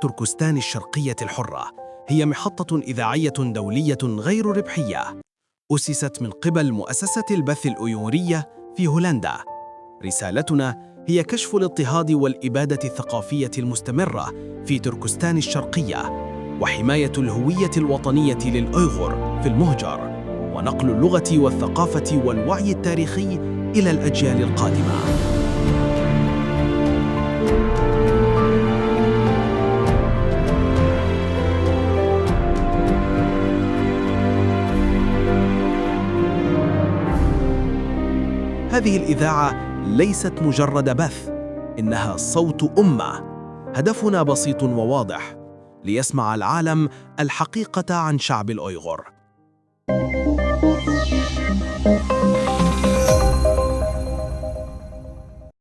تركستان الشرقية الحرة هي محطة إذاعية دولية غير ربحية، أسست من قبل مؤسسة البث الأيورية في هولندا. رسالتنا هي كشف الاضطهاد والإبادة الثقافية المستمرة في تركستان الشرقية، وحماية الهوية الوطنية للأيغور في المهجر، ونقل اللغة والثقافة والوعي التاريخي إلى الأجيال القادمة. هذه الإذاعة ليست مجرد بث، إنها صوت أمة. هدفنا بسيط وواضح: ليسمع العالم الحقيقة عن شعب الأيغور.